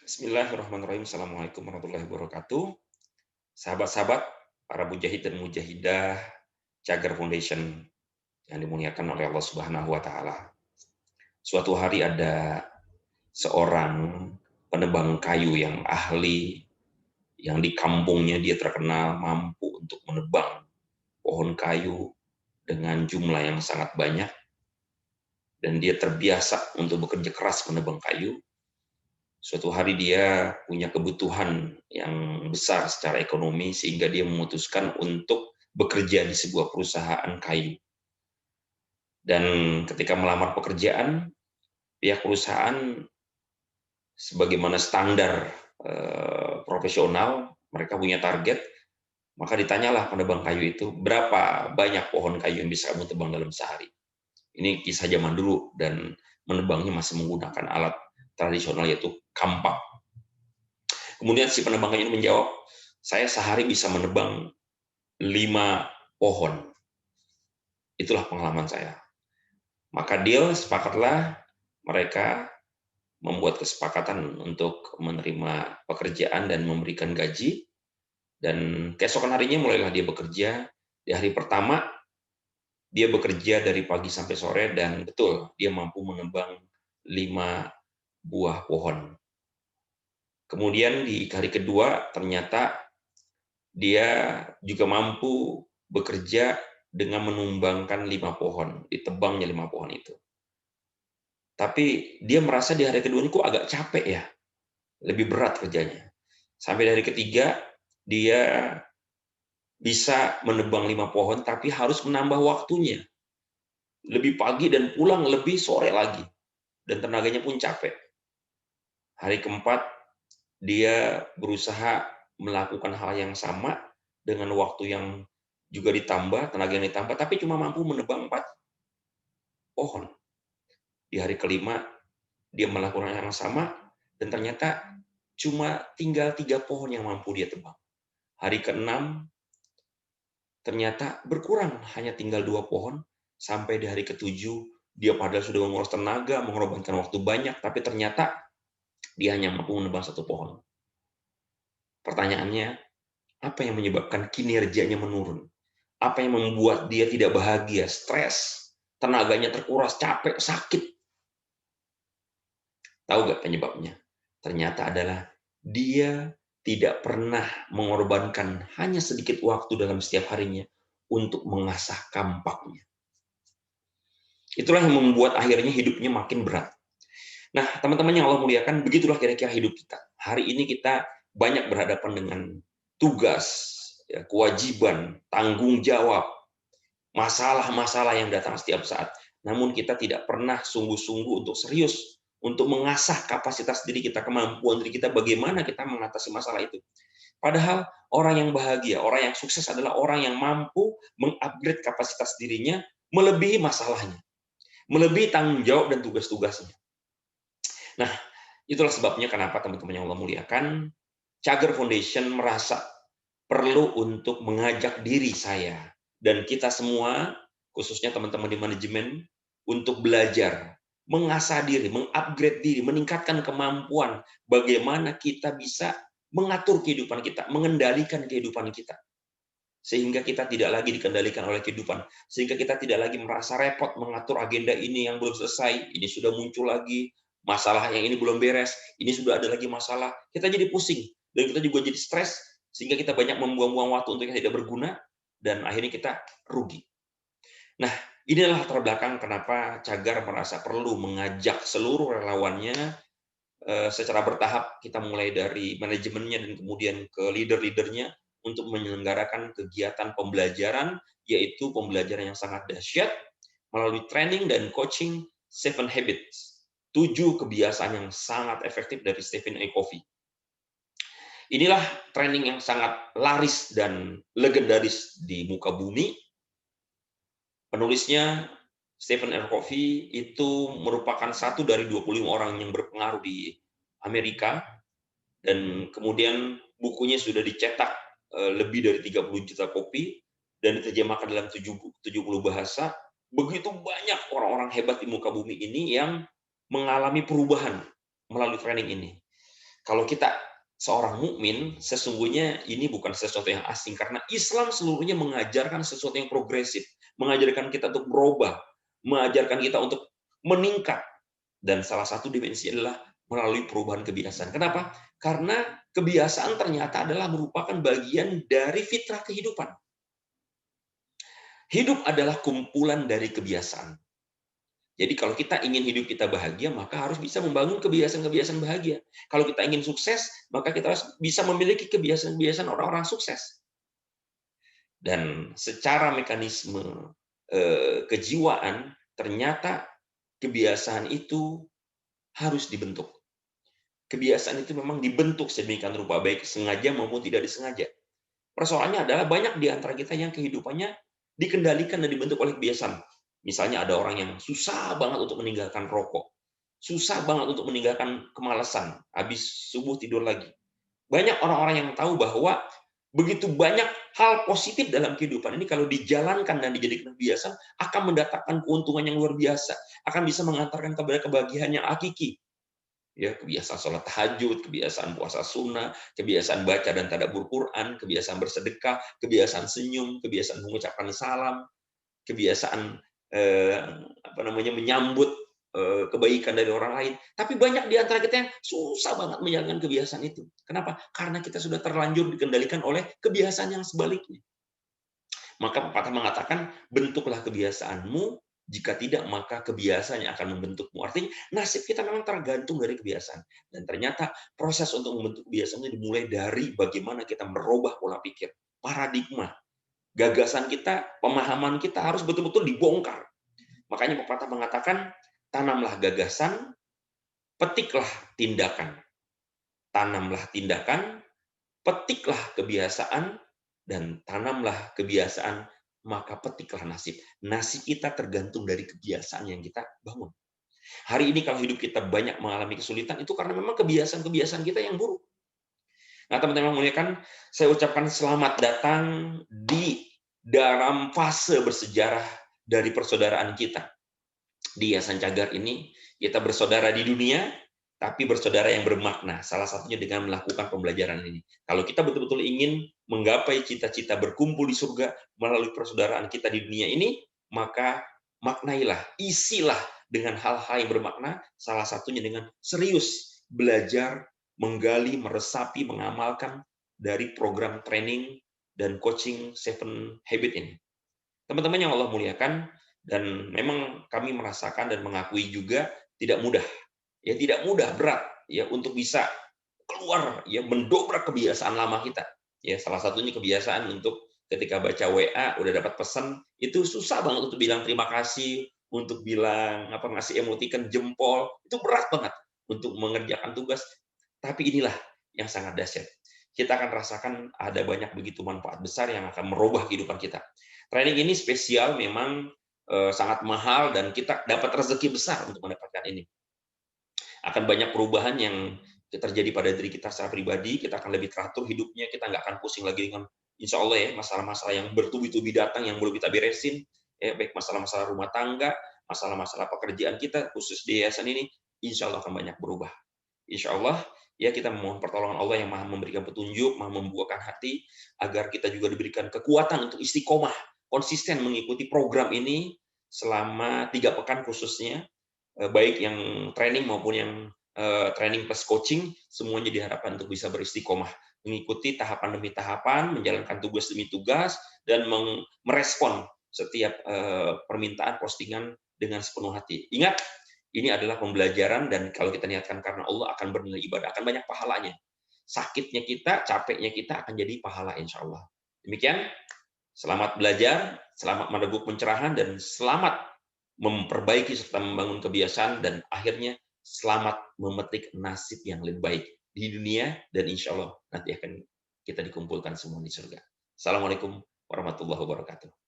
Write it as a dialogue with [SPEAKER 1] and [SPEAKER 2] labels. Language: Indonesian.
[SPEAKER 1] Bismillahirrahmanirrahim. Assalamualaikum warahmatullahi wabarakatuh. Sahabat-sahabat, para mujahid dan mujahidah Cagar Foundation yang dimuliakan oleh Allah Subhanahu wa taala. Suatu hari ada seorang penebang kayu yang ahli, yang di kampungnya dia terkenal mampu untuk menebang pohon kayu dengan jumlah yang sangat banyak, dan dia terbiasa untuk bekerja keras menebang kayu. Suatu hari dia punya kebutuhan yang besar secara ekonomi sehingga dia memutuskan untuk bekerja di sebuah perusahaan kayu. Dan ketika melamar pekerjaan, pihak perusahaan sebagaimana standar profesional, mereka punya target, maka ditanyalah penebang kayu itu, berapa banyak pohon kayu yang bisa kamu tebang dalam sehari. Ini kisah zaman dulu dan menebangnya masih menggunakan alat tradisional yaitu kampak. Kemudian si penebang ini menjawab, saya sehari bisa menebang 5 pohon. Itulah pengalaman saya. Maka deal, sepakatlah mereka membuat kesepakatan untuk menerima pekerjaan dan memberikan gaji. Dan keesokan harinya mulailah dia bekerja. Di hari pertama, dia bekerja dari pagi sampai sore dan betul, dia mampu menebang 5 buah pohon. Kemudian di hari kedua, ternyata dia juga mampu bekerja dengan menumbangkan 5 pohon, ditebangnya 5 pohon itu. Tapi dia merasa di hari kedua ini kok agak capek ya, lebih berat kerjanya. Sampai di hari ketiga, dia bisa menebang 5 pohon, tapi harus menambah waktunya. Lebih pagi dan pulang lebih sore lagi, dan tenaganya pun capek. Hari keempat, dia berusaha melakukan hal yang sama dengan waktu yang juga ditambah, tenaga yang ditambah, tapi cuma mampu menebang 4 pohon. Di hari kelima, dia melakukan hal yang sama, dan ternyata cuma tinggal 3 pohon yang mampu dia tebang. Hari keenam, ternyata berkurang, hanya tinggal 2 pohon, sampai di hari ketujuh, dia padahal sudah menguras tenaga, mengorbankan waktu banyak, tapi ternyata dia hanya mampu menebang 1 pohon. Pertanyaannya, apa yang menyebabkan kinerjanya menurun? Apa yang membuat dia tidak bahagia, stres, tenaganya terkuras, capek, sakit? Tahu nggak penyebabnya? Ternyata adalah dia tidak pernah mengorbankan hanya sedikit waktu dalam setiap harinya untuk mengasah kampaknya. Itulah yang membuat akhirnya hidupnya makin berat. Nah, teman-teman yang Allah muliakan, begitulah kira-kira hidup kita. Hari ini kita banyak berhadapan dengan tugas, ya, kewajiban, tanggung jawab, masalah-masalah yang datang setiap saat. Namun kita tidak pernah sungguh-sungguh untuk serius, untuk mengasah kapasitas diri kita, kemampuan diri kita, bagaimana kita mengatasi masalah itu. Padahal orang yang bahagia, orang yang sukses adalah orang yang mampu mengupgrade kapasitas dirinya melebihi masalahnya, melebihi tanggung jawab dan tugas-tugasnya. Nah, itulah sebabnya kenapa teman-teman yang Allah muliakan, Cagar Foundation merasa perlu untuk mengajak diri saya dan kita semua, khususnya teman-teman di manajemen, untuk belajar, mengasah diri, mengupgrade diri, meningkatkan kemampuan bagaimana kita bisa mengatur kehidupan kita, mengendalikan kehidupan kita. Sehingga kita tidak lagi dikendalikan oleh kehidupan. Sehingga kita tidak lagi merasa repot mengatur agenda ini yang belum selesai, ini sudah muncul lagi, masalah yang ini belum beres, ini sudah ada lagi masalah. Kita jadi pusing, dan kita juga jadi stres, sehingga kita banyak membuang-buang waktu untuk yang tidak berguna, dan akhirnya kita rugi. Nah, inilah latar belakang kenapa Cagar merasa perlu mengajak seluruh relawannya secara bertahap. Kita mulai dari manajemennya dan kemudian ke leader-leadernya untuk menyelenggarakan kegiatan pembelajaran, yaitu pembelajaran yang sangat dahsyat melalui training dan coaching 7 Habits, 7 kebiasaan yang sangat efektif dari Stephen A. Covey. Inilah training yang sangat laris dan legendaris di muka bumi. Penulisnya Stephen R. Covey itu merupakan satu dari 25 orang yang berpengaruh di Amerika, dan kemudian bukunya sudah dicetak lebih dari 30 juta kopi dan diterjemahkan dalam 70 bahasa. Begitu banyak orang-orang hebat di muka bumi ini yang mengalami perubahan melalui training ini. Kalau kita seorang mukmin, sesungguhnya ini bukan sesuatu yang asing karena Islam seluruhnya mengajarkan sesuatu yang progresif, mengajarkan kita untuk berubah, mengajarkan kita untuk meningkat dan salah satu dimensi adalah melalui perubahan kebiasaan. Kenapa? Karena kebiasaan ternyata adalah merupakan bagian dari fitrah kehidupan. Hidup adalah kumpulan dari kebiasaan. Jadi kalau kita ingin hidup kita bahagia, maka harus bisa membangun kebiasaan-kebiasaan bahagia. Kalau kita ingin sukses, maka kita harus bisa memiliki kebiasaan-kebiasaan orang-orang sukses. Dan secara mekanisme kejiwaan, ternyata kebiasaan itu harus dibentuk. Kebiasaan itu memang dibentuk sedemikian rupa, baik sengaja maupun tidak disengaja. Persoalannya adalah banyak di antara kita yang kehidupannya dikendalikan dan dibentuk oleh kebiasaan. Misalnya ada orang yang susah banget untuk meninggalkan rokok, susah banget untuk meninggalkan kemalasan, habis subuh tidur lagi. Banyak orang-orang yang tahu bahwa begitu banyak hal positif dalam kehidupan ini kalau dijalankan dan dijadikan kebiasaan akan mendatangkan keuntungan yang luar biasa, akan bisa mengantarkan kepada kebahagiaan yang hakiki. Ya, kebiasaan sholat tahajud, kebiasaan puasa sunnah, kebiasaan baca dan tadabbur Quran, kebiasaan bersedekah, kebiasaan senyum, kebiasaan mengucapkan salam, kebiasaan menyambut kebaikan dari orang lain. Tapi banyak di antara kita yang susah banget menjalankan kebiasaan itu. Kenapa? Karena kita sudah terlanjur dikendalikan oleh kebiasaan yang sebaliknya. Maka pepatah mengatakan, bentuklah kebiasaanmu, jika tidak maka kebiasaan yang akan membentukmu. Artinya nasib kita memang tergantung dari kebiasaan. Dan ternyata proses untuk membentuk kebiasaan itu dimulai dari bagaimana kita merubah pola pikir, paradigma, gagasan kita, pemahaman kita harus betul-betul dibongkar. Makanya pepatah mengatakan, tanamlah gagasan, petiklah tindakan. Tanamlah tindakan, petiklah kebiasaan, dan tanamlah kebiasaan, maka petiklah nasib. Nasib kita tergantung dari kebiasaan yang kita bangun. Hari ini kalau hidup kita banyak mengalami kesulitan, itu karena memang kebiasaan-kebiasaan kita yang buruk. Nah, teman-teman yang muliakan, saya ucapkan selamat datang di dalam fase bersejarah dari persaudaraan kita. Di Yayasan Cagar ini, kita bersaudara di dunia, tapi bersaudara yang bermakna. Salah satunya dengan melakukan pembelajaran ini. Kalau kita betul-betul ingin menggapai cita-cita berkumpul di surga melalui persaudaraan kita di dunia ini, maka maknailah, isilah dengan hal-hal yang bermakna, salah satunya dengan serius belajar, menggali, meresapi, mengamalkan dari program training dan coaching Seven Habit ini. Teman-teman yang Allah muliakan, dan memang kami merasakan dan mengakui juga tidak mudah. Ya tidak mudah, berat ya untuk bisa keluar ya mendobrak kebiasaan lama kita. Ya salah satunya kebiasaan untuk ketika baca WA udah dapat pesan itu susah banget untuk bilang terima kasih, untuk bilang ngasih emoticon jempol, itu berat banget untuk mengerjakan tugas. Tapi inilah yang sangat dahsyat. Kita akan rasakan ada banyak begitu manfaat besar yang akan merubah kehidupan kita. Training ini spesial memang sangat mahal dan kita dapat rezeki besar untuk mendapatkan ini. Akan banyak perubahan yang terjadi pada diri kita secara pribadi, kita akan lebih teratur hidupnya, kita nggak akan pusing lagi dengan insya Allah ya masalah-masalah yang bertubi-tubi datang yang belum kita beresin, ya baik masalah-masalah rumah tangga, masalah-masalah pekerjaan kita khusus di yayasan ini, insya Allah akan banyak berubah. Insya Allah ya kita memohon pertolongan Allah yang maha memberikan petunjuk, maha membuahkan hati, agar kita juga diberikan kekuatan untuk istiqomah, konsisten mengikuti program ini selama 3 pekan khususnya, baik yang training maupun yang training plus coaching, semuanya diharapkan untuk bisa beristiqomah, mengikuti tahapan demi tahapan, menjalankan tugas demi tugas, dan merespon setiap permintaan postingan dengan sepenuh hati. Ingat, ini adalah pembelajaran dan kalau kita niatkan karena Allah akan bernilai ibadah, akan banyak pahalanya. Sakitnya kita, capeknya kita akan jadi pahala insya Allah. Demikian, selamat belajar, selamat merebut pencerahan, dan selamat memperbaiki serta membangun kebiasaan, dan akhirnya selamat memetik nasib yang lebih baik di dunia, dan insya Allah nanti akan kita dikumpulkan semua di surga. Assalamualaikum warahmatullahi wabarakatuh.